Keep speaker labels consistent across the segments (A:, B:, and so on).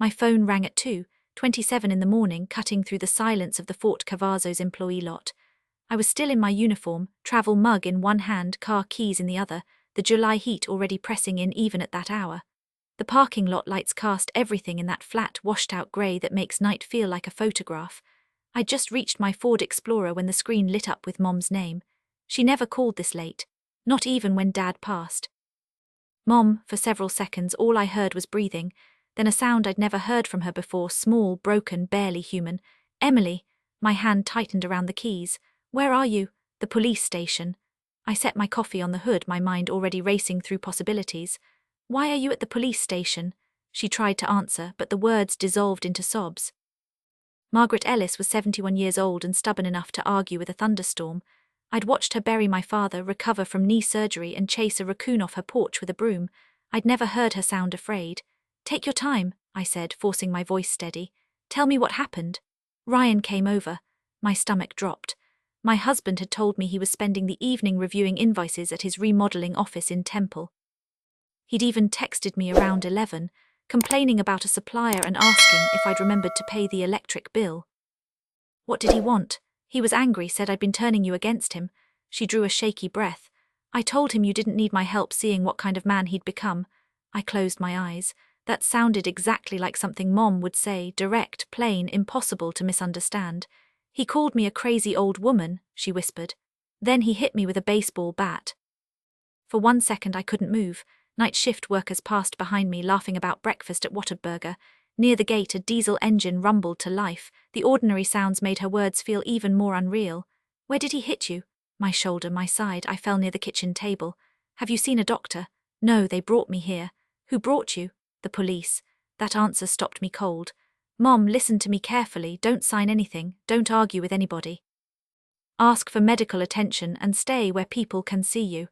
A: My phone rang at 2:27 in the morning, cutting through the silence of the Fort Cavazos employee lot. I was still in my uniform, travel mug in one hand, car keys in the other, the July heat already pressing in even at that hour. The parking lot lights cast everything in that flat, washed-out grey that makes night feel like a photograph. I'd just reached my Ford Explorer when the screen lit up with Mom's name. She never called this late, not even when Dad passed. Mom, for several seconds all I heard was breathing, then a sound I'd never heard from her before, small, broken, barely human. Emily. My hand tightened around the keys. Where are you? The police station. I set my coffee on the hood, my mind already racing through possibilities. Why are you at the police station? She tried to answer, but the words dissolved into sobs. Margaret Ellis was 71 years old and stubborn enough to argue with a thunderstorm. I'd watched her bury my father, recover from knee surgery, and chase a raccoon off her porch with a broom. I'd never heard her sound afraid. Take your time, I said, forcing my voice steady. Tell me what happened. Ryan came over. My stomach dropped. My husband had told me he was spending the evening reviewing invoices at his remodeling office in Temple. He'd even texted me around 11, complaining about a supplier and asking if I'd remembered to pay the electric bill. What did he want? He was angry, said I'd been turning you against him. She drew a shaky breath. I told him you didn't need my help seeing what kind of man he'd become. I closed my eyes. That sounded exactly like something Mom would say, direct, plain, impossible to misunderstand. He called me a crazy old woman, she whispered. Then he hit me with a baseball bat. For 1 second I couldn't move. Night shift workers passed behind me, laughing about breakfast at Whataburger. Near the gate a diesel engine rumbled to life. The ordinary sounds made her words feel even more unreal. Where did he hit you? My shoulder, my side. I fell near the kitchen table. Have you seen a doctor? No, they brought me here. Who brought you? The police. That answer stopped me cold. Mom, listen to me carefully, don't sign anything, don't argue with anybody. Ask for medical attention and stay where people can see you.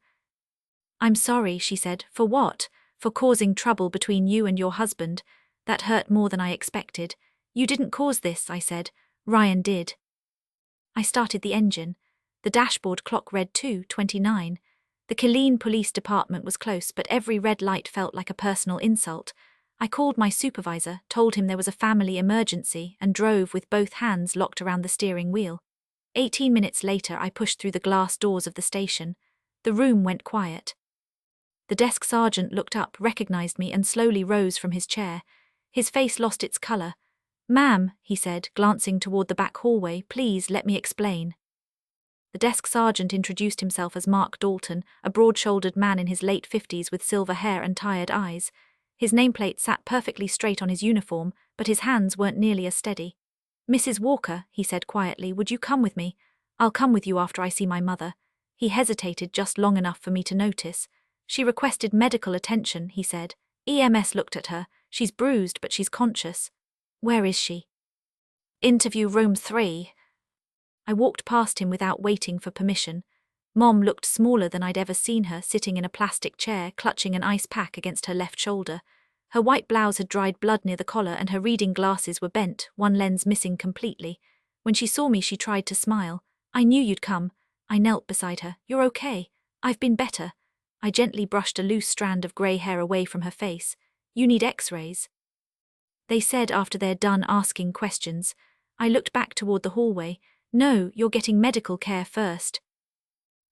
A: I'm sorry, she said. For what? For causing trouble between you and your husband. That hurt more than I expected. You didn't cause this, I said. Ryan did. I started the engine. The dashboard clock read 2:29. The Killeen Police Department was close, but every red light felt like a personal insult. I called my supervisor, told him there was a family emergency, and drove with both hands locked around the steering wheel. 18 minutes later, I pushed through the glass doors of the station. The room went quiet. The desk sergeant looked up, recognized me, and slowly rose from his chair. His face lost its color. Ma'am, he said, glancing toward the back hallway, please let me explain. The desk sergeant introduced himself as Mark Dalton, a broad-shouldered man in his late 50s with silver hair and tired eyes. His nameplate sat perfectly straight on his uniform, but his hands weren't nearly as steady. Mrs. Walker, he said quietly, would you come with me? I'll come with you after I see my mother. He hesitated just long enough for me to notice. She requested medical attention, he said. EMS looked at her. She's bruised, but she's conscious. Where is she? Interview room 3. I walked past him without waiting for permission. Mom looked smaller than I'd ever seen her, sitting in a plastic chair, clutching an ice pack against her left shoulder. Her white blouse had dried blood near the collar and her reading glasses were bent, one lens missing completely. When she saw me, she tried to smile. I knew you'd come. I knelt beside her. You're okay. I've been better. I gently brushed a loose strand of grey hair away from her face. You need x-rays. They said after they'd done asking questions. I looked back toward the hallway. No, you're getting medical care first.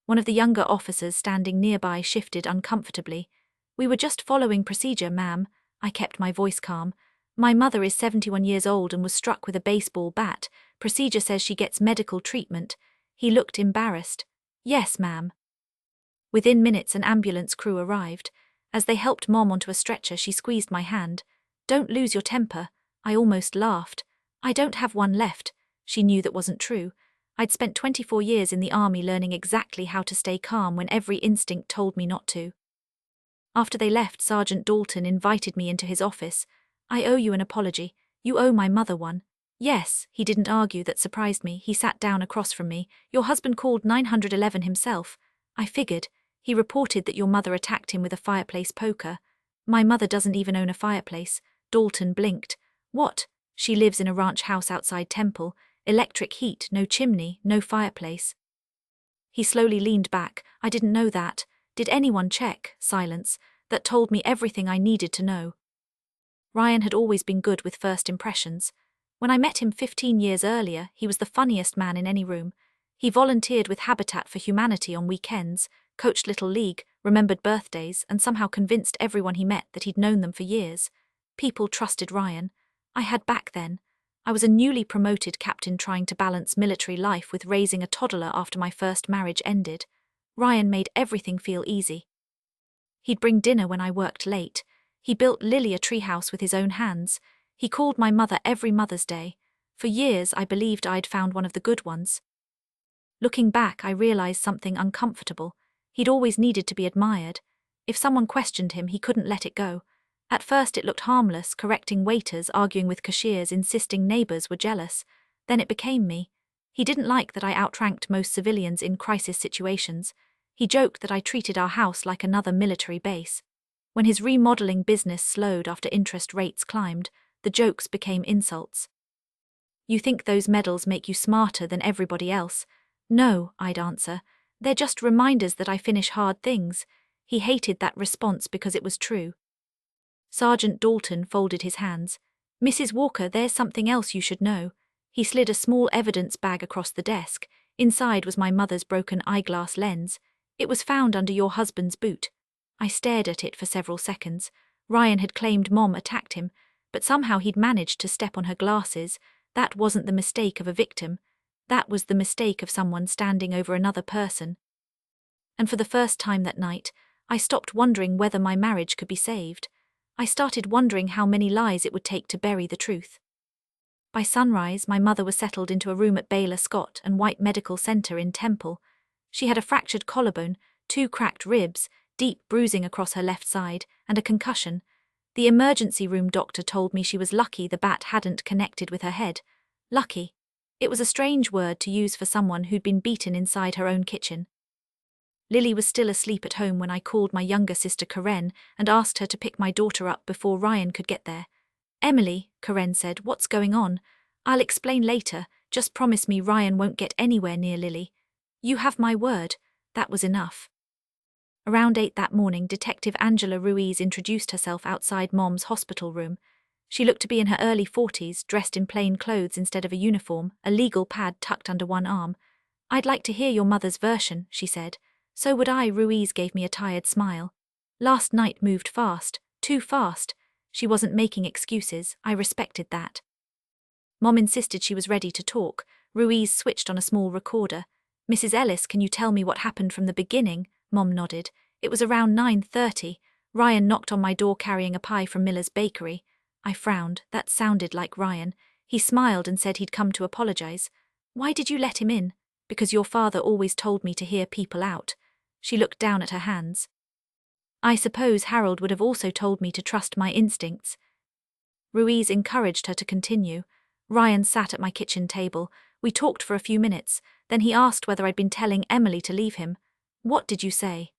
A: One of the younger officers standing nearby shifted uncomfortably. We were just following procedure, ma'am. I kept my voice calm. My mother is 71 years old and was struck with a baseball bat. Procedure says she gets medical treatment. He looked embarrassed. Yes, ma'am. Within minutes, an ambulance crew arrived. As they helped Mom onto a stretcher, she squeezed my hand. Don't lose your temper. I almost laughed. I don't have one left. She knew that wasn't true. I'd spent 24 years in the army learning exactly how to stay calm when every instinct told me not to. After they left, Sergeant Dalton invited me into his office. I owe you an apology. You owe my mother one. Yes, he didn't argue. That surprised me. He sat down across from me. Your husband called 911 himself. I figured. He reported that your mother attacked him with a fireplace poker. My mother doesn't even own a fireplace. Dalton blinked. What? She lives in a ranch house outside Temple. Electric heat, no chimney, no fireplace. He slowly leaned back. I didn't know that. Did anyone check? Silence. That told me everything I needed to know. Ryan had always been good with first impressions. When I met him 15 years earlier, he was the funniest man in any room. He volunteered with Habitat for Humanity on weekends, coached Little League, remembered birthdays, and somehow convinced everyone he met that he'd known them for years. People trusted Ryan. I had back then. I was a newly promoted captain trying to balance military life with raising a toddler after my first marriage ended. Ryan made everything feel easy. He'd bring dinner when I worked late. He built Lily a treehouse with his own hands. He called my mother every Mother's Day. For years, I believed I'd found one of the good ones. Looking back, I realized something uncomfortable. He'd always needed to be admired. If someone questioned him, he couldn't let it go. At first it looked harmless, correcting waiters, arguing with cashiers, insisting neighbors were jealous. Then it became me. He didn't like that I outranked most civilians in crisis situations. He joked that I treated our house like another military base. When his remodeling business slowed after interest rates climbed, the jokes became insults. "You think those medals make you smarter than everybody else?" "No," I'd answer. "They're just reminders that I finish hard things." He hated that response because it was true. Sergeant Dalton folded his hands. "Mrs. Walker, there's something else you should know." He slid a small evidence bag across the desk. Inside was my mother's broken eyeglass lens. "It was found under your husband's boot." I stared at it for several seconds. Ryan had claimed Mom attacked him, but somehow he'd managed to step on her glasses. That wasn't the mistake of a victim. That was the mistake of someone standing over another person. And for the first time that night, I stopped wondering whether my marriage could be saved. I started wondering how many lies it would take to bury the truth. By sunrise, my mother was settled into a room at Baylor Scott and White Medical Center in Temple. She had a fractured collarbone, 2 cracked ribs, deep bruising across her left side, and a concussion. The emergency room doctor told me she was lucky the bat hadn't connected with her head. Lucky. It was a strange word to use for someone who'd been beaten inside her own kitchen. Lily was still asleep at home when I called my younger sister Karen and asked her to pick my daughter up before Ryan could get there. "Emily," Karen said, "what's going on?" "I'll explain later. Just promise me Ryan won't get anywhere near Lily." "You have my word." That was enough. Around 8 that morning, Detective Angela Ruiz introduced herself outside Mom's hospital room. She looked to be in her early 40s, dressed in plain clothes instead of a uniform, a legal pad tucked under one arm. "I'd like to hear your mother's version," she said. "So would I." Ruiz gave me a tired smile. "Last night moved fast, too fast." She wasn't making excuses. I respected that. Mom insisted she was ready to talk. Ruiz switched on a small recorder. "Mrs. Ellis, can you tell me what happened from the beginning?" Mom nodded. "It was around 9:30. Ryan knocked on my door carrying a pie from Miller's Bakery." I frowned. That sounded like Ryan. He smiled and said he'd come to apologize. "Why did you let him in?" "Because your father always told me to hear people out." She looked down at her hands. "I suppose Harold would have also told me to trust my instincts." Ruiz encouraged her to continue. Ryan sat at my kitchen table. We talked for a few minutes. Then he asked whether I'd been telling Emily to leave him. "What did you say?"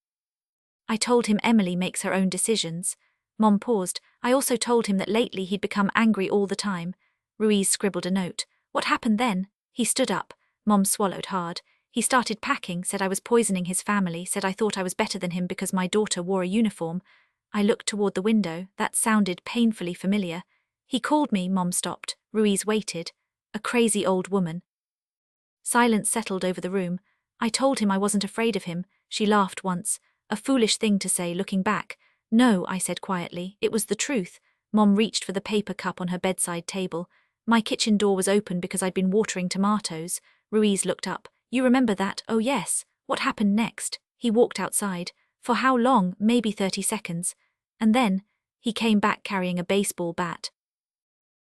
A: "I told him Emily makes her own decisions." Mom paused. "I also told him that lately he'd become angry all the time." Ruiz scribbled a note. "What happened then?" "He stood up." Mom swallowed hard. "He started packing, said I was poisoning his family, said I thought I was better than him because my daughter wore a uniform." I looked toward the window. That sounded painfully familiar. "He called me." Mom stopped. Ruiz waited. "A crazy old woman." Silence settled over the room. "I told him I wasn't afraid of him." She laughed once. "A foolish thing to say looking back." "No," I said quietly. "It was the truth." Mom reached for the paper cup on her bedside table. "My kitchen door was open because I'd been watering tomatoes." Ruiz looked up. "You remember that?" "Oh yes." "What happened next?" "He walked outside." "For how long?" "Maybe 30 seconds. And then, he came back carrying a baseball bat."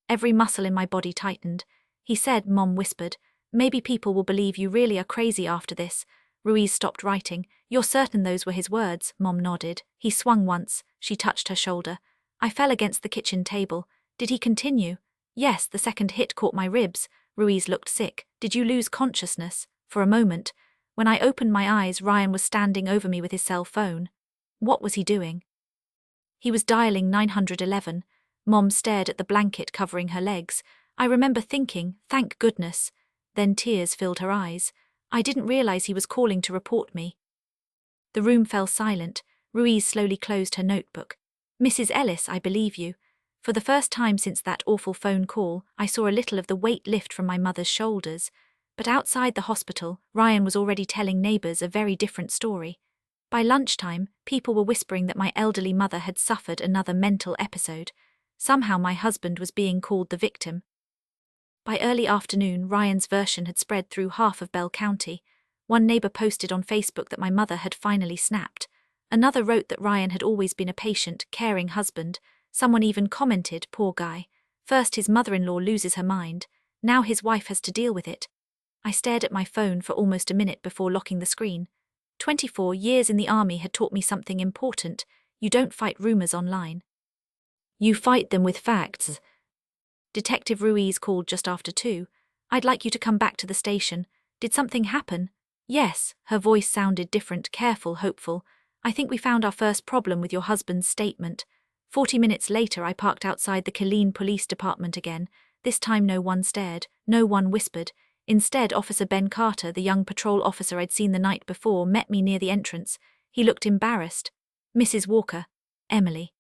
A: Every muscle in my body tightened. "He said," Mom whispered, "maybe people will believe you really are crazy after this." Ruiz stopped writing. "You're certain those were his words?" Mom nodded. "He swung once." She touched her shoulder. I fell against the kitchen table. "Did he continue?" "Yes, the second hit caught my ribs." Ruiz looked sick. "Did you lose consciousness?" "For a moment." When I opened my eyes, Ryan was standing over me with his cell phone. What was he doing? He was dialing 911. Mom stared at the blanket covering her legs. I remember thinking, thank goodness. Then tears filled her eyes. I didn't realize he was calling to report me. The room fell silent. Ruiz slowly closed her notebook. "Mrs. Ellis, I believe you." For the first time since that awful phone call, I saw a little of the weight lift from my mother's shoulders. But outside the hospital, Ryan was already telling neighbors a very different story. By lunchtime, people were whispering that my elderly mother had suffered another mental episode. Somehow my husband was being called the victim. By early afternoon, Ryan's version had spread through half of Bell County. One neighbor posted on Facebook that my mother had finally snapped. Another wrote that Ryan had always been a patient, caring husband. Someone even commented, "Poor guy. First his mother-in-law loses her mind, now his wife has to deal with it." I stared at my phone for almost a minute before locking the screen. 24 years in the army had taught me something important. You don't fight rumors online. You fight them with facts. Detective Ruiz called just after 2. "I'd like you to come back to the station. Did something happen?" "Yes," her voice sounded different, careful, hopeful. "I think we found our first problem with your husband's statement." 40 minutes later I parked outside the Killeen Police Department again. This time no one stared, no one whispered. Instead, Officer Ben Carter, the young patrol officer I'd seen the night before, met me near the entrance. He looked embarrassed. "Mrs. Walker." "Emily."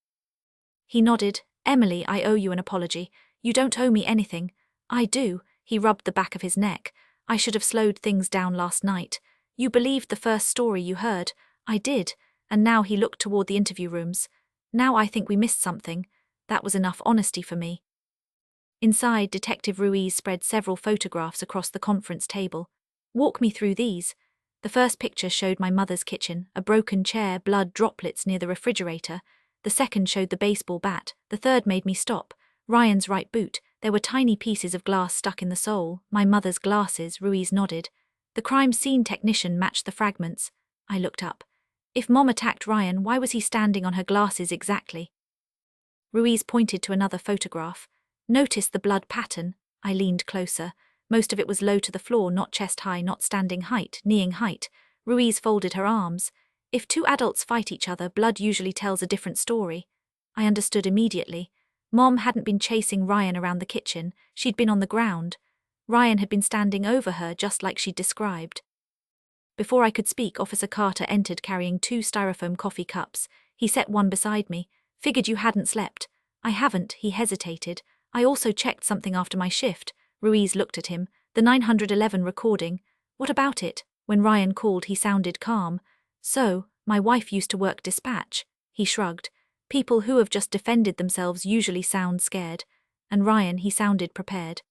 A: He nodded. "Emily, I owe you an apology. You don't owe me anything." "I do." He rubbed the back of his neck. "I should have slowed things down last night. You believed the first story you heard." "I did." And now he looked toward the interview rooms. "Now I think we missed something." That was enough honesty for me. Inside, Detective Ruiz spread several photographs across the conference table. "Walk me through these." The first picture showed my mother's kitchen, a broken chair, blood droplets near the refrigerator. The second showed the baseball bat. The third made me stop. Ryan's right boot. There were tiny pieces of glass stuck in the sole. "My mother's glasses," Ruiz nodded. "The crime scene technician matched the fragments." I looked up. "If Mom attacked Ryan, why was he standing on her glasses exactly?" Ruiz pointed to another photograph. "Notice the blood pattern." I leaned closer. Most of it was low to the floor, not chest high, not standing height, kneeing height. Ruiz folded her arms. "If two adults fight each other, blood usually tells a different story." I understood immediately. Mom hadn't been chasing Ryan around the kitchen, she'd been on the ground. Ryan had been standing over her just like she'd described. Before I could speak, Officer Carter entered carrying 2 styrofoam coffee cups. He set one beside me. "Figured you hadn't slept." "I haven't," he hesitated. "I also checked something after my shift." Ruiz looked at him. "The 911 recording. What about it?" When Ryan called, he sounded calm. "So, my wife used to work dispatch." He shrugged. "People who have just defended themselves usually sound scared." And Ryan, he sounded prepared.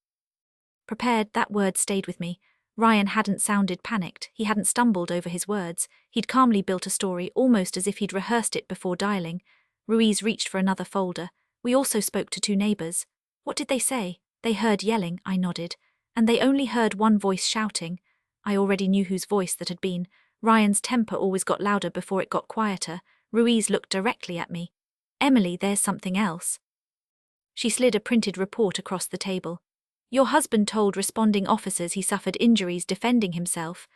A: Prepared, that word stayed with me. Ryan hadn't sounded panicked, he hadn't stumbled over his words. He'd calmly built a story, almost as if he'd rehearsed it before dialing. Ruiz reached for another folder. "We also spoke to 2 neighbors." "What did they say?" "They heard yelling," I nodded. "And they only heard one voice shouting." I already knew whose voice that had been. Ryan's temper always got louder before it got quieter. Ruiz looked directly at me. "Emily, there's something else." She slid a printed report across the table. "Your husband told responding officers he suffered injuries defending himself."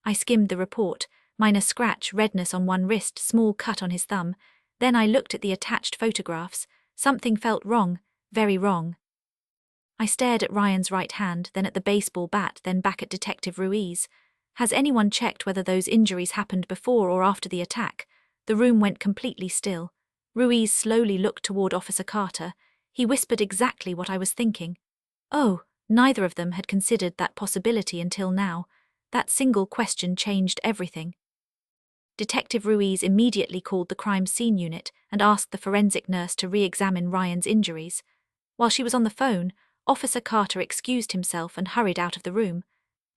A: I skimmed the report. Minor scratch, redness on one wrist, small cut on his thumb. Then I looked at the attached photographs. Something felt wrong, very wrong. I stared at Ryan's right hand, then at the baseball bat, then back at Detective Ruiz. "Has anyone checked whether those injuries happened before or after the attack?" The room went completely still. Ruiz slowly looked toward Officer Carter. He whispered exactly what I was thinking. Oh, neither of them had considered that possibility until now. That single question changed everything. Detective Ruiz immediately called the crime scene unit and asked the forensic nurse to re-examine Ryan's injuries. While she was on the phone, Officer Carter excused himself and hurried out of the room.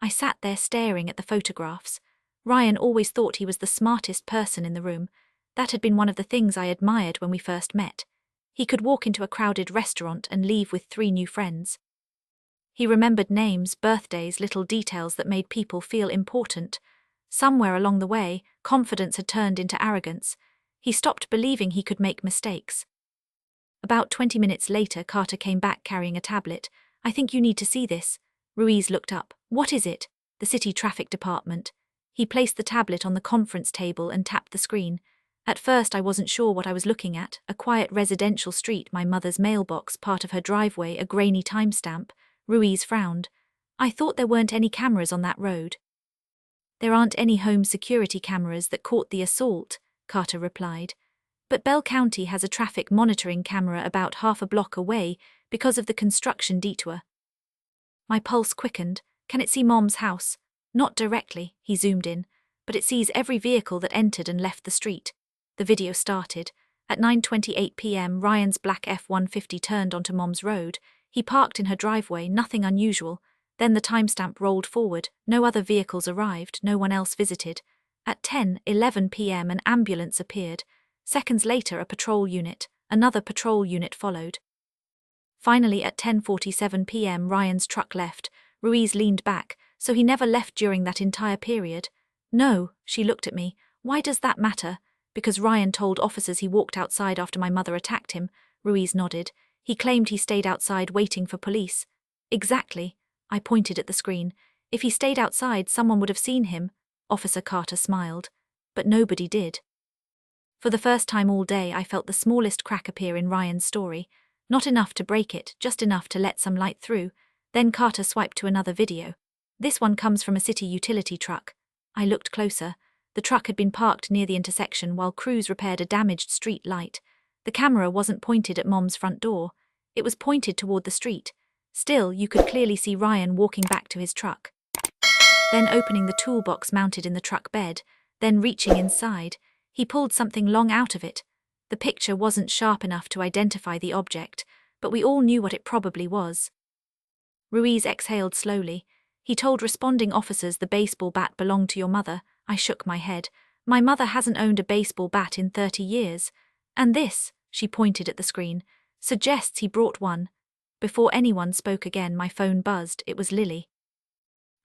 A: I sat there staring at the photographs. Ryan always thought he was the smartest person in the room. That had been one of the things I admired when we first met. He could walk into a crowded restaurant and leave with 3 new friends. He remembered names, birthdays, little details that made people feel important. Somewhere along the way, confidence had turned into arrogance. He stopped believing he could make mistakes. About 20 minutes later, Carter came back carrying a tablet. "I think you need to see this." Ruiz looked up. "What is it?" "The city traffic department." He placed the tablet on the conference table and tapped the screen. At first I wasn't sure what I was looking at. A quiet residential street, my mother's mailbox, part of her driveway, a grainy timestamp. Ruiz frowned. "I thought there weren't any cameras on that road." "There aren't any home security cameras that caught the assault," Carter replied. But Bell County has a traffic monitoring camera about half a block away because of the construction detour. My pulse quickened. Can it see Mom's house? Not directly, he zoomed in, but it sees every vehicle that entered and left the street. The video started. At 9:28 p.m. Ryan's black F-150 turned onto Mom's road. He parked in her driveway, nothing unusual. Then the timestamp rolled forward. No other vehicles arrived, no one else visited. At 10:11 p.m. an ambulance appeared. Seconds later a patrol unit. Another patrol unit followed. Finally at 10:47 p.m. Ryan's truck left. Ruiz leaned back, so he never left during that entire period. No, she looked at me. Why does that matter? Because Ryan told officers he walked outside after my mother attacked him. Ruiz nodded. He claimed he stayed outside waiting for police. Exactly. I pointed at the screen. If he stayed outside, someone would have seen him. Officer Carter smiled. But nobody did. For the first time all day, I felt the smallest crack appear in Ryan's story. Not enough to break it, just enough to let some light through. Then Carter swiped to another video. This one comes from a city utility truck. I looked closer. The truck had been parked near the intersection while crews repaired a damaged street light. The camera wasn't pointed at Mom's front door. It was pointed toward the street. Still, you could clearly see Ryan walking back to his truck. Then opening the toolbox mounted in the truck bed, then reaching inside, he pulled something long out of it. The picture wasn't sharp enough to identify the object, but we all knew what it probably was. Ruiz exhaled slowly. He told responding officers the baseball bat belonged to your mother. I shook my head. My mother hasn't owned a baseball bat in 30 years. And this, she pointed at the screen, suggests he brought one. Before anyone spoke again, my phone buzzed. It was Lily.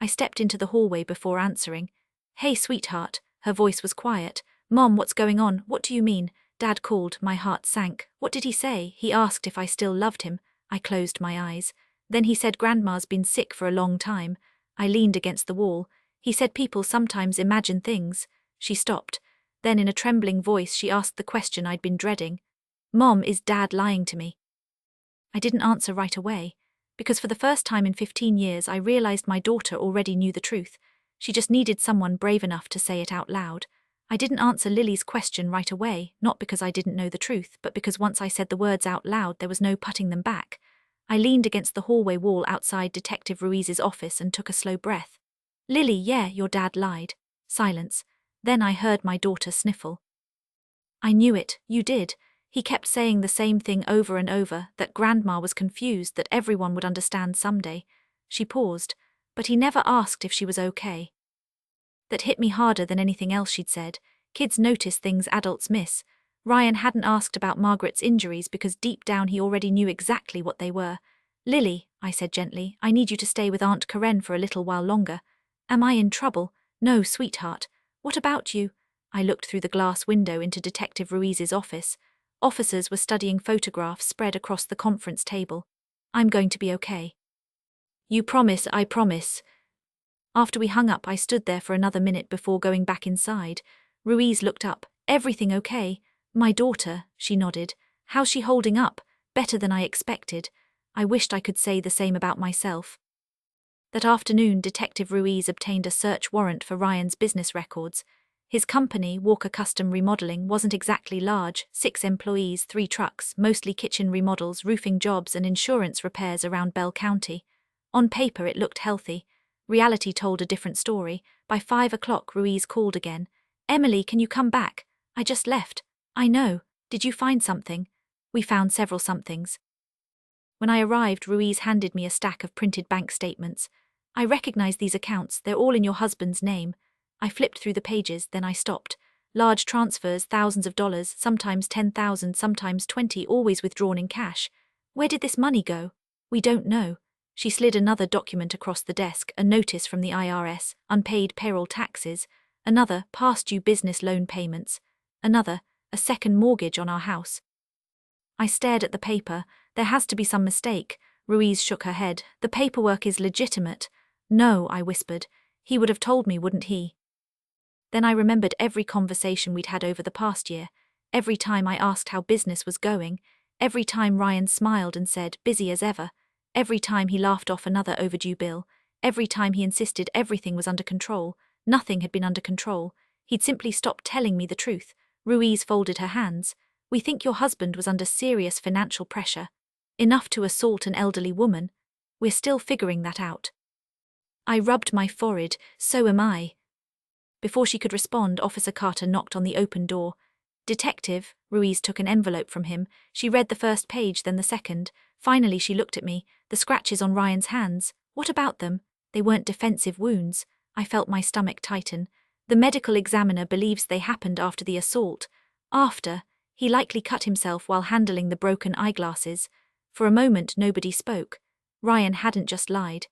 A: I stepped into the hallway before answering. Hey, sweetheart. Her voice was quiet. Mom, what's going on? What do you mean? Dad called. My heart sank. What did he say? He asked if I still loved him. I closed my eyes. Then he said Grandma's been sick for a long time. I leaned against the wall. He said people sometimes imagine things. She stopped. Then in a trembling voice she asked the question I'd been dreading. Mom, is Dad lying to me? I didn't answer right away, because for the first time in 15 years I realized my daughter already knew the truth. She just needed someone brave enough to say it out loud. I didn't answer Lily's question right away, not because I didn't know the truth, but because once I said the words out loud there was no putting them back. I leaned against the hallway wall outside Detective Ruiz's office and took a slow breath. Lily, yeah, your dad lied. Silence. Then I heard my daughter sniffle. I knew it, you did. He kept saying the same thing over and over, that Grandma was confused, that everyone would understand someday. She paused, but he never asked if she was okay. That hit me harder than anything else she'd said. Kids notice things adults miss. Ryan hadn't asked about Margaret's injuries because deep down he already knew exactly what they were. Lily, I said gently, I need you to stay with Aunt Karen for a little while longer. Am I in trouble? No, sweetheart. What about you? I looked through the glass window into Detective Ruiz's office. Officers were studying photographs spread across the conference table. I'm going to be okay. You promise, I promise. After we hung up, I stood there for another minute before going back inside. Ruiz looked up. Everything okay? My daughter, she nodded. How's she holding up? Better than I expected. I wished I could say the same about myself. That afternoon, Detective Ruiz obtained a search warrant for Ryan's business records. His company, Walker Custom Remodeling, wasn't exactly large, 6 employees, 3 trucks, mostly kitchen remodels, roofing jobs and insurance repairs around Bell County. On paper it looked healthy. Reality told a different story. By 5 o'clock Ruiz called again. Emily, can you come back? I just left. I know. Did you find something? We found several somethings. When I arrived, Ruiz handed me a stack of printed bank statements. I recognize these accounts, they're all in your husband's name. I flipped through the pages, then I stopped. Large transfers, thousands of dollars, sometimes 10,000, sometimes 20, always withdrawn in cash. Where did this money go? We don't know. She slid another document across the desk, a notice from the IRS, unpaid payroll taxes, another, past due business loan payments, another, a second mortgage on our house. I stared at the paper. There has to be some mistake. Ruiz shook her head. The paperwork is legitimate. No, I whispered. He would have told me, wouldn't he? Then I remembered every conversation we'd had over the past year, every time I asked how business was going, every time Ryan smiled and said, busy as ever, every time he laughed off another overdue bill, every time he insisted everything was under control. Nothing had been under control. He'd simply stopped telling me the truth. Ruiz folded her hands. We think your husband was under serious financial pressure, enough to assault an elderly woman. We're still figuring that out. I rubbed my forehead. So am I. Before she could respond, Officer Carter knocked on the open door. Detective, Ruiz took an envelope from him. She read the first page, then the second. Finally, she looked at me. The scratches on Ryan's hands. What about them? They weren't defensive wounds. I felt my stomach tighten. The medical examiner believes they happened after the assault. After, he likely cut himself while handling the broken eyeglasses. For a moment, nobody spoke. Ryan hadn't just lied.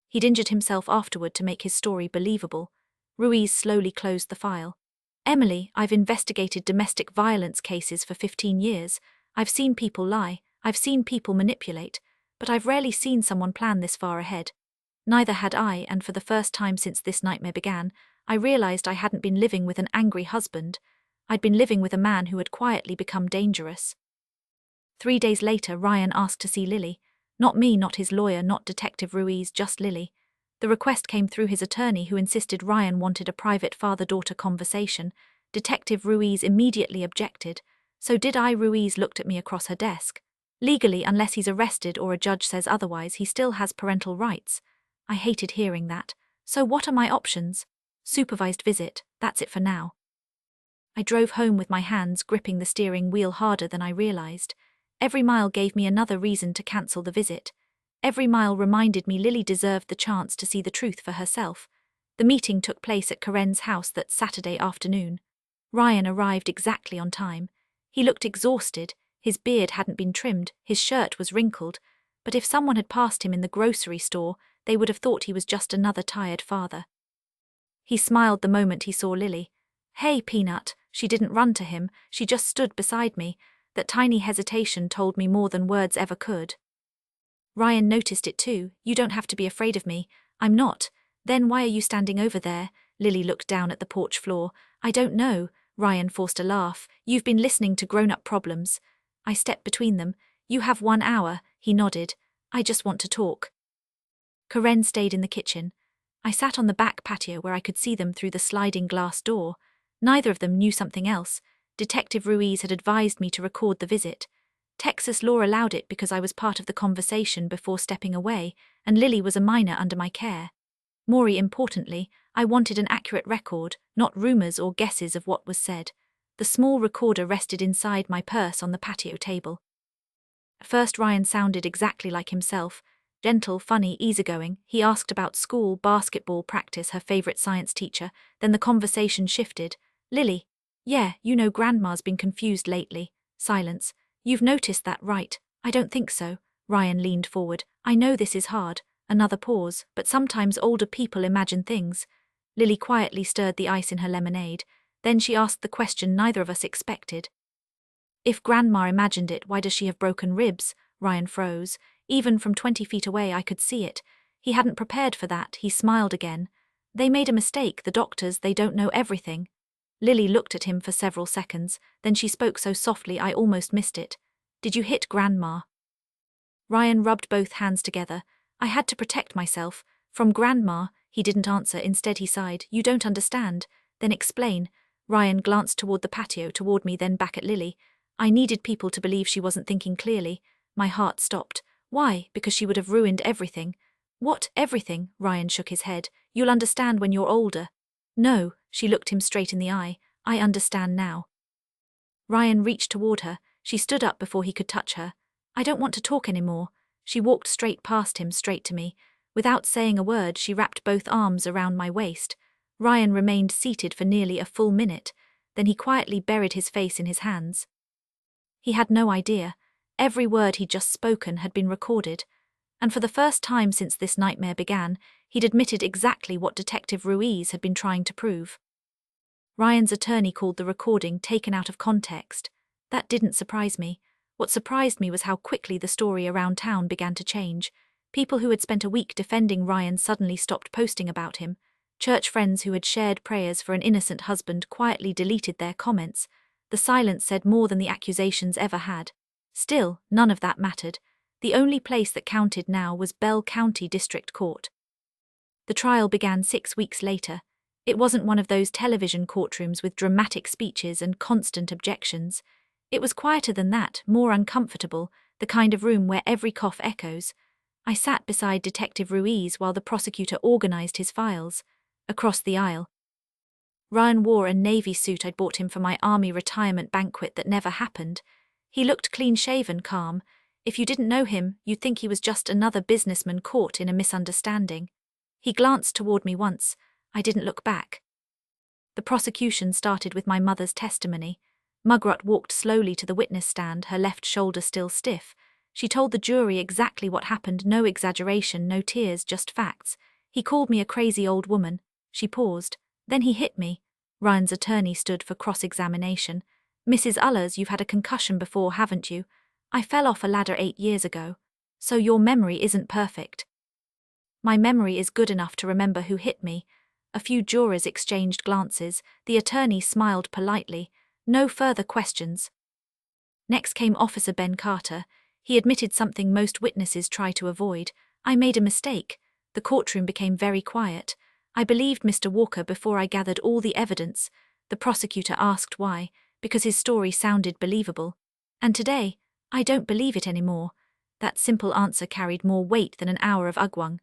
A: He'd injured himself afterward to make his story believable. Ruiz slowly closed the file. Emily, I've investigated domestic violence cases for 15 years. I've seen people lie. I've seen people manipulate. But I've rarely seen someone plan this far ahead. Neither had I, and for the first time since this nightmare began, I realized I hadn't been living with an angry husband. I'd been living with a man who had quietly become dangerous. 3 days later, Ryan asked to see Lily. Not me, not his lawyer, not Detective Ruiz, just Lily. The request came through his attorney, who insisted Ryan wanted a private father-daughter conversation. Detective Ruiz immediately objected. So did I. Ruiz looked at me across her desk. Legally, unless he's arrested or a judge says otherwise, he still has parental rights. I hated hearing that. So what are my options? Supervised visit, that's it for now. I drove home with my hands gripping the steering wheel harder than I realized. Every mile gave me another reason to cancel the visit. Every mile reminded me Lily deserved the chance to see the truth for herself. The meeting took place at Karen's house that Saturday afternoon. Ryan arrived exactly on time. He looked exhausted, his beard hadn't been trimmed, his shirt was wrinkled, but if someone had passed him in the grocery store, they would have thought he was just another tired father. He smiled the moment he saw Lily. "Hey, Peanut," she didn't run to him, she just stood beside me. That tiny hesitation told me more than words ever could. Ryan noticed it too. "You don't have to be afraid of me." "I'm not." "Then why are you standing over there?" Lily looked down at the porch floor. "I don't know." Ryan forced a laugh. "You've been listening to grown-up problems." I stepped between them. "You have 1 hour," he nodded. "I just want to talk." Karen stayed in the kitchen. I sat on the back patio where I could see them through the sliding glass door. Neither of them knew something else. Detective Ruiz had advised me to record the visit. Texas law allowed it because I was part of the conversation before stepping away, and Lily was a minor under my care. More importantly, I wanted an accurate record, not rumors or guesses of what was said. The small recorder rested inside my purse on the patio table. At first, Ryan sounded exactly like himself. Gentle, funny, easygoing. He asked about school, basketball practice, her favorite science teacher. Then the conversation shifted. "Lily." "Yeah, you know Grandma's been confused lately." Silence. "You've noticed that, right?" "I don't think so." Ryan leaned forward. "I know this is hard." Another pause. "But sometimes older people imagine things." Lily quietly stirred the ice in her lemonade. Then she asked the question neither of us expected. "If Grandma imagined it, why does she have broken ribs?" Ryan froze. Even from 20 feet away I could see it. He hadn't prepared for that. He smiled again. "They made a mistake, the doctors. They don't know everything." Lily looked at him for several seconds, then she spoke so softly I almost missed it. "Did you hit Grandma?" Ryan rubbed both hands together. "I had to protect myself. From Grandma." He didn't answer. Instead he sighed. "You don't understand." "Then explain." Ryan glanced toward the patio, toward me, then back at Lily. "I needed people to believe she wasn't thinking clearly." My heart stopped. "Why?" "Because she would have ruined everything." "What, everything?" Ryan shook his head. "You'll understand when you're older." "No." She looked him straight in the eye. "I understand now." Ryan reached toward her. She stood up before he could touch her. "I don't want to talk anymore." She walked straight past him, straight to me. Without saying a word, she wrapped both arms around my waist. Ryan remained seated for nearly a full minute. Then he quietly buried his face in his hands. He had no idea. Every word he'd just spoken had been recorded. And for the first time since this nightmare began, he'd admitted exactly what Detective Ruiz had been trying to prove. Ryan's attorney called the recording taken out of context. That didn't surprise me. What surprised me was how quickly the story around town began to change. People who had spent a week defending Ryan suddenly stopped posting about him. Church friends who had shared prayers for an innocent husband quietly deleted their comments. The silence said more than the accusations ever had. Still, none of that mattered. The only place that counted now was Bell County District Court. The trial began 6 weeks later. It wasn't one of those television courtrooms with dramatic speeches and constant objections. It was quieter than that, more uncomfortable, the kind of room where every cough echoes. I sat beside Detective Ruiz while the prosecutor organized his files. Across the aisle, Ryan wore a navy suit I'd bought him for my army retirement banquet that never happened. He looked clean-shaven, calm. If you didn't know him, you'd think he was just another businessman caught in a misunderstanding. He glanced toward me once. I didn't look back. The prosecution started with my mother's testimony. Mugrut walked slowly to the witness stand, her left shoulder still stiff. She told the jury exactly what happened, no exaggeration, no tears, just facts. He called me a crazy old woman. She paused. Then he hit me. Ryan's attorney stood for cross-examination. Mrs. Ullers, you've had a concussion before, haven't you? I fell off a ladder 8 years ago. So your memory isn't perfect. My memory is good enough to remember who hit me. A few jurors exchanged glances. The attorney smiled politely. No further questions. Next came Officer Ben Carter. He admitted something most witnesses try to avoid. I made a mistake. The courtroom became very quiet. I believed Mr. Walker before I gathered all the evidence. The prosecutor asked why, because his story sounded believable. And today, I don't believe it anymore. That simple answer carried more weight than an hour of ugwang.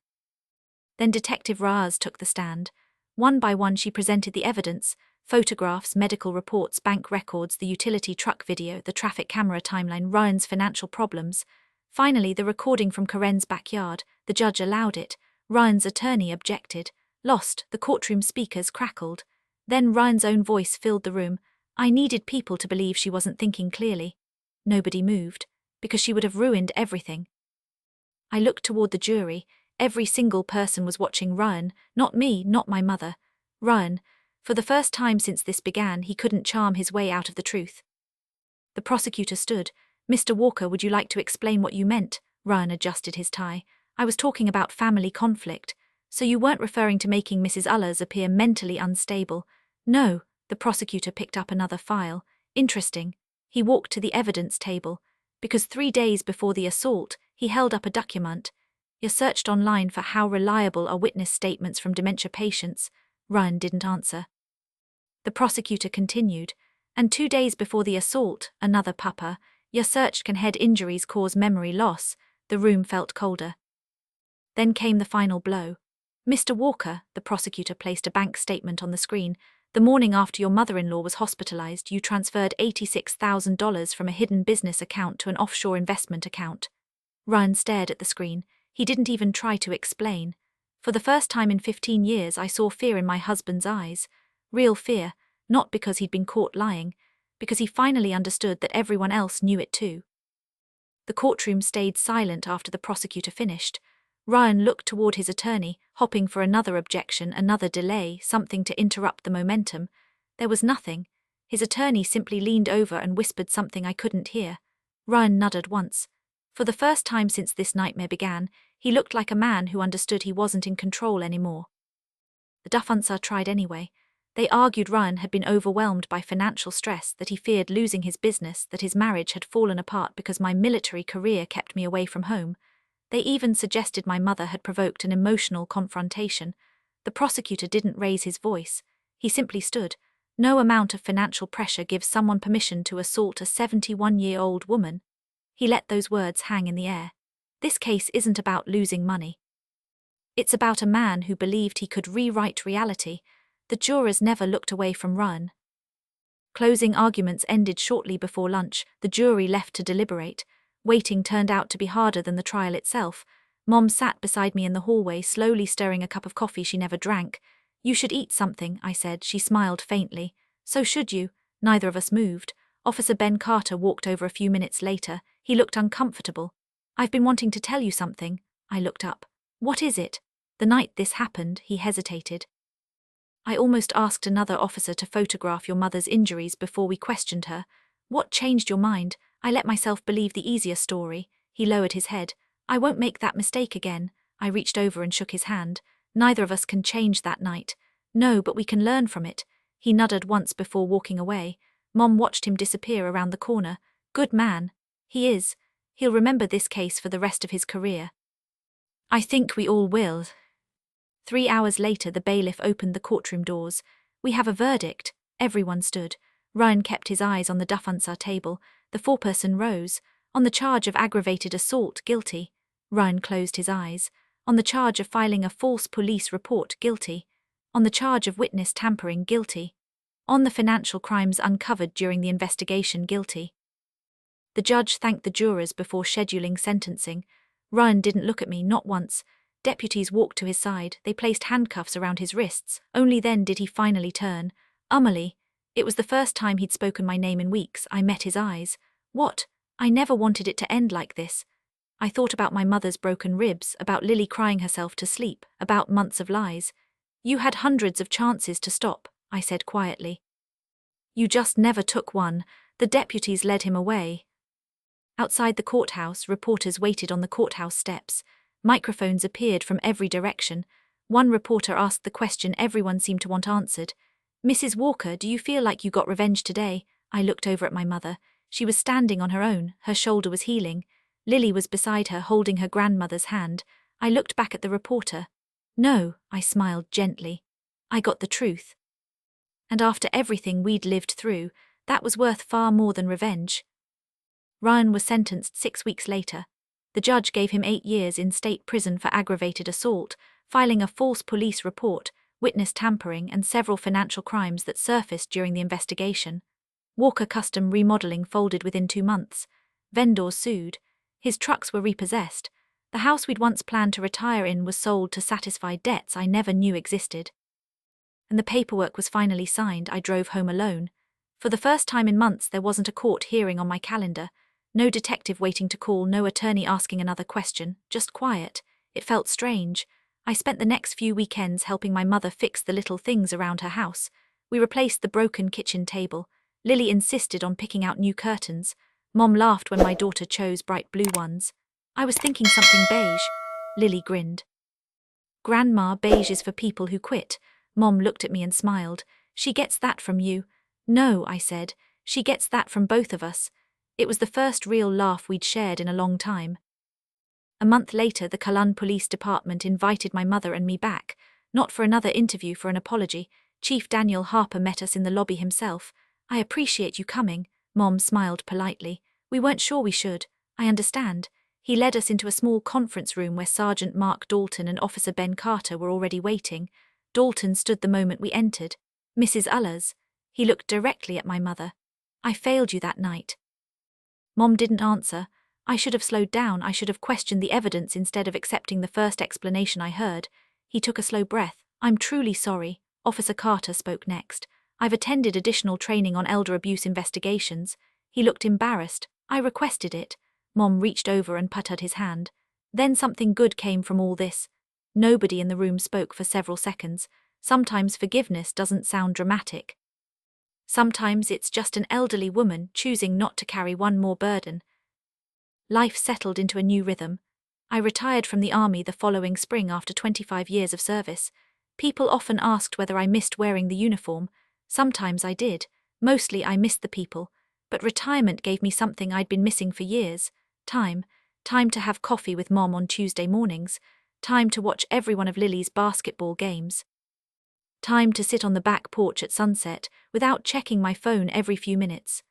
A: Then Detective Raaz took the stand. One by one she presented the evidence: photographs, medical reports, bank records, the utility truck video, the traffic camera timeline, Ryan's financial problems. Finally, the recording from Karen's backyard. The judge allowed it. Ryan's attorney objected. Lost, the courtroom speakers crackled. Then Ryan's own voice filled the room. I needed people to believe she wasn't thinking clearly. Nobody moved, because she would have ruined everything. I looked toward the jury. Every single person was watching Ryan, not me, not my mother. Ryan. For the first time since this began, he couldn't charm his way out of the truth. The prosecutor stood. Mr. Walker, would you like to explain what you meant? Ryan adjusted his tie. I was talking about family conflict. So you weren't referring to making Mrs. Ullers appear mentally unstable? No. The prosecutor picked up another file. Interesting. He walked to the evidence table. Because 3 days before the assault, he held up a document. You searched online for how reliable are witness statements from dementia patients. Ryan didn't answer. The prosecutor continued. And 2 days before the assault, another papa. You searched can head injuries cause memory loss. The room felt colder. Then came the final blow. Mr. Walker, the prosecutor placed a bank statement on the screen. The morning after your mother-in-law was hospitalized, you transferred $86,000 from a hidden business account to an offshore investment account. Ryan stared at the screen. He didn't even try to explain. For the first time in 15 years, I saw fear in my husband's eyes. Real fear, not because he'd been caught lying, because he finally understood that everyone else knew it too. The courtroom stayed silent after the prosecutor finished. Ryan looked toward his attorney, hopping for another objection, another delay, something to interrupt the momentum. There was nothing. His attorney simply leaned over and whispered something I couldn't hear. Ryan nodded once. For the first time since this nightmare began, he looked like a man who understood he wasn't in control anymore. The defense tried anyway. They argued Ryan had been overwhelmed by financial stress, that he feared losing his business, that his marriage had fallen apart because my military career kept me away from home. They even suggested my mother had provoked an emotional confrontation. The prosecutor didn't raise his voice. He simply stood. No amount of financial pressure gives someone permission to assault a 71-year-old woman. He let those words hang in the air. This case isn't about losing money. It's about a man who believed he could rewrite reality. The jurors never looked away from Ryan. Closing arguments ended shortly before lunch. The jury left to deliberate. Waiting turned out to be harder than the trial itself. Mom sat beside me in the hallway, slowly stirring a cup of coffee she never drank. You should eat something, I said. She smiled faintly. So should you. Neither of us moved. Officer Ben Carter walked over a few minutes later. He looked uncomfortable. I've been wanting to tell you something. I looked up. What is it? The night this happened, he hesitated. I almost asked another officer to photograph your mother's injuries before we questioned her. What changed your mind? I let myself believe the easier story. He lowered his head. I won't make that mistake again. I reached over and shook his hand. Neither of us can change that night. No, but we can learn from it. He nodded once before walking away. Mom watched him disappear around the corner. Good man. He is. He'll remember this case for the rest of his career. I think we all will. 3 hours later, the bailiff opened the courtroom doors. We have a verdict. Everyone stood. Ryan kept his eyes on the Dufunsa table. The foreperson rose. On the charge of aggravated assault, guilty. Ryan closed his eyes. On the charge of filing a false police report, guilty. On the charge of witness tampering, guilty. On the financial crimes uncovered during the investigation, guilty. The judge thanked the jurors before scheduling sentencing. Ryan didn't look at me, not once. Deputies walked to his side. They placed handcuffs around his wrists. Only then did he finally turn. Amelie. It was the first time he'd spoken my name in weeks. I met his eyes. What? I never wanted it to end like this. I thought about my mother's broken ribs, about Lily crying herself to sleep, about months of lies. You had hundreds of chances to stop, I said quietly. You just never took one. The deputies led him away. Outside the courthouse, reporters waited on the courthouse steps. Microphones appeared from every direction. One reporter asked the question everyone seemed to want answered. Mrs. Walker, do you feel like you got revenge today? I looked over at my mother. She was standing on her own, her shoulder was healing. Lily was beside her, holding her grandmother's hand. I looked back at the reporter. No, I smiled gently. I got the truth. And after everything we'd lived through, that was worth far more than revenge. Ryan was sentenced 6 weeks later. The judge gave him 8 years in state prison for aggravated assault, filing a false police report, witness tampering, and several financial crimes that surfaced during the investigation. Walker Custom Remodeling folded within 2 months. Vendors sued. His trucks were repossessed. The house we'd once planned to retire in was sold to satisfy debts I never knew existed. And the paperwork was finally signed. I drove home alone. For the first time in months, there wasn't a court hearing on my calendar. No detective waiting to call, no attorney asking another question, just quiet. It felt strange. I spent the next few weekends helping my mother fix the little things around her house. We replaced the broken kitchen table. Lily insisted on picking out new curtains. Mom laughed when my daughter chose bright blue ones. I was thinking something beige. Lily grinned. Grandma, beige is for people who quit. Mom looked at me and smiled. She gets that from you. No, I said. She gets that from both of us. It was the first real laugh we'd shared in a long time. A month later, the Cullen Police Department invited my mother and me back, not for another interview, for an apology. Chief Daniel Harper met us in the lobby himself. I appreciate you coming. Mom smiled politely. We weren't sure we should. I understand. He led us into a small conference room where Sergeant Mark Dalton and Officer Ben Carter were already waiting. Dalton stood the moment we entered. Mrs. Ullers. He looked directly at my mother. I failed you that night. Mom didn't answer. I should have slowed down. I should have questioned the evidence instead of accepting the first explanation I heard. He took a slow breath. I'm truly sorry. Officer Carter spoke next. I've attended additional training on elder abuse investigations. He looked embarrassed. I requested it. Mom reached over and patted his hand. Then something good came from all this. Nobody in the room spoke for several seconds. Sometimes forgiveness doesn't sound dramatic. Sometimes it's just an elderly woman choosing not to carry one more burden. Life settled into a new rhythm. I retired from the army the following spring after 25 years of service. People often asked whether I missed wearing the uniform. Sometimes I did. Mostly I missed the people. But retirement gave me something I'd been missing for years. Time. Time to have coffee with Mom on Tuesday mornings. Time to watch every one of Lily's basketball games. Time to sit on the back porch at sunset without checking my phone every few minutes.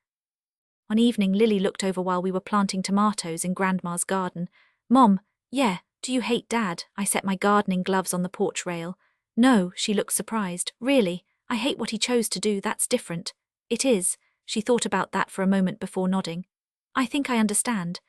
A: One evening, Lily looked over while we were planting tomatoes in Grandma's garden. Mom, yeah, do you hate Dad? I set my gardening gloves on the porch rail. No, she looked surprised. Really? I hate what he chose to do, that's different. It is. She thought about that for a moment before nodding. I think I understand.